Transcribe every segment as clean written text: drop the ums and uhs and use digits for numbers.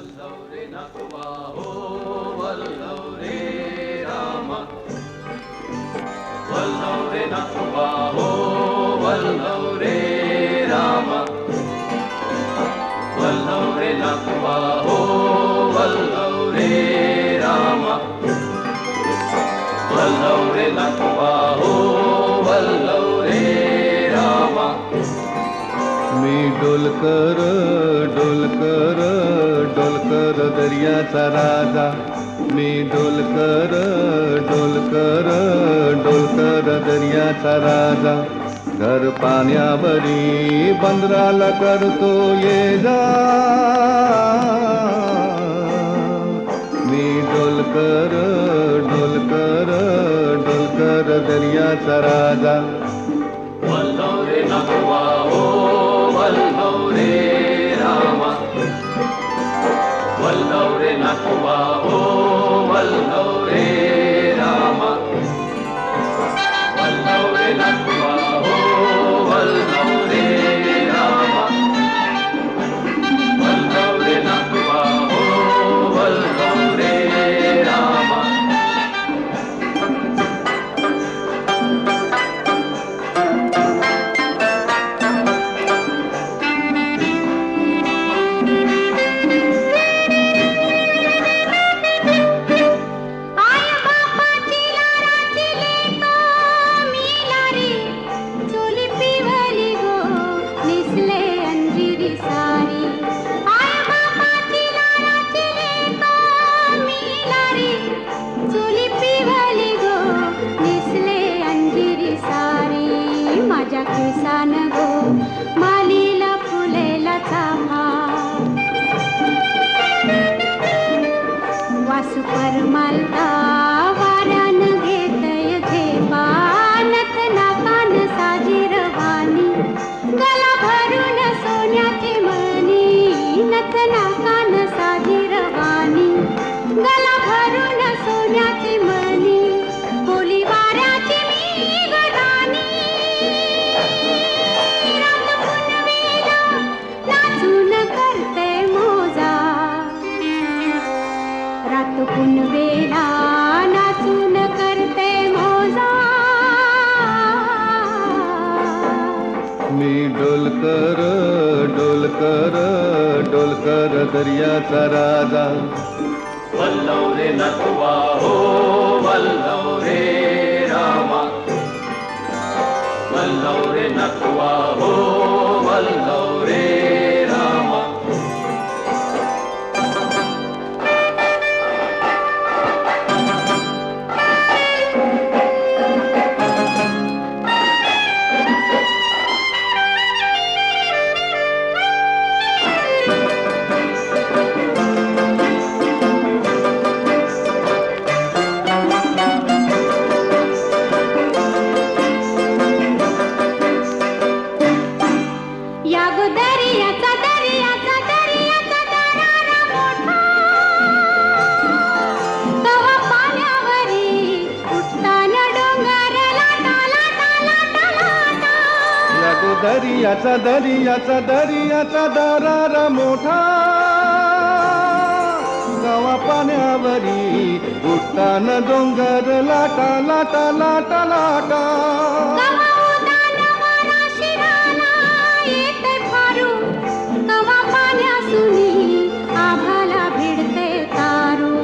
वल्लवरे नकवा हो वल्लवरे रामा वल्लवरे नकवा हो वल्लवरे रामा वल्लवरे नकवा हो वल्लवरे रामा वल्लवरे नकवा हो वल्लवरे रामा मी डोलकर डोलकर डोलकर दर्याचा राजा मी डोलकर डोलकर डोलकर दर्याचा राजा घर पाण्यावरी बंदराला करतो ये जा मी डोलकर डोलकर डोलकर दर्याचा राजा वल्लवरे नकवा हो वल्लवरे रामा वल्लवरे नकवा हो वल्लवरे रामा वल्लवरे नकवा हो वल्लवरे रामा वल्लवरे नकवा हो वल्लवरे रामा किसान गो मालीला फुलेला चाफा वासू परमालता वाऱ्यान घेतय झेपा नत नाकान साजीरवानी गला भरून सोन्याची मणी नत नाकान साजीरवानी गला भरून सोन्याची मणी बोली वाऱ्याची मी गदानी पुनवेला नाचून करते मोजा मी डोलकर डोलकर डोलकर दर्याचा राजा वल्लवरे नकवा हो वल्लवरे रामा वल्लवरे नकवा हो वल्लवरे रामा दर्याचा दर्याचा दर्याचा दरारा मोठा गावा पाण्यावरी उठताना डोंगर लाटा लाटा लाटा लाटा आभाला भिडते तारू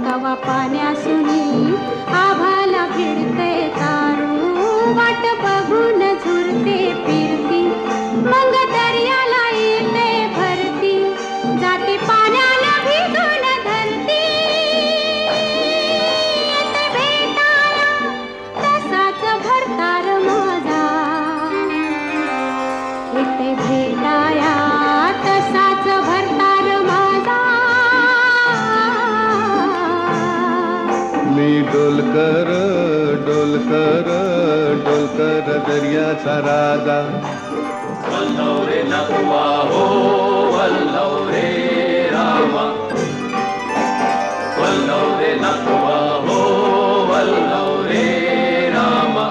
कवा पाण्यासुनी आभाला भिडते तारू वाट बघून झुरते फिरती मग दर्याला येते भरती जाती पाण्याला भिजून धरती येते भेटाया तसाच भरतार माझा येते भेटाया तसाच भरतार माझा मी डोलकर डोलकर डोलकर दर्याचा राजा वल्लवरे नकवा हो वल्लवरे रामा वल्लवरे नकवा हो वल्लवरे रामा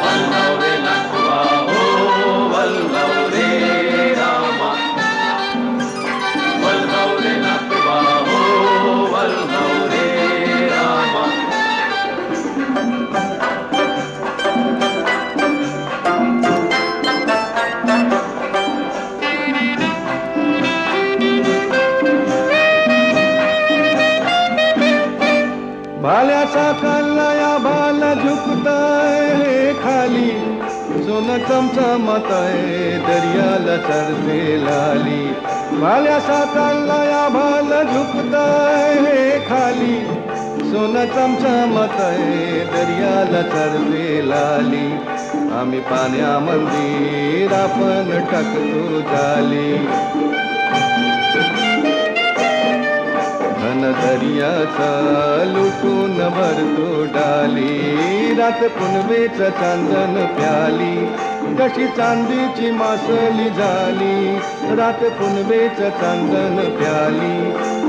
वल्लवरे नकवा हो वल्लवरे रामा सोनं चमचमतय दर्याला चढते लाली भाल्या साताला या भाल झुकतय खाली सोनं चमचमतय दर्याला चढते लाली आम्ही पाण्यामंदी आपण टाकतो जाली घन दर्याचा लुटून भरतो डाली रात पुनवेच चांदन प्याली जशी चांदीची मासली झाली रात पुनवेच चांदन प्याली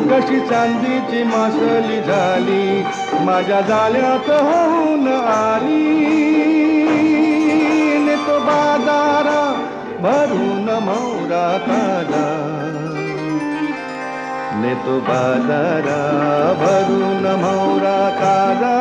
जशी चांदीची मासली झाली माझ्या जाळ्यात होऊन आली ने तो बाजारा भरून मोरा ताजा ने तो बाजारा भरून मोरा ताजा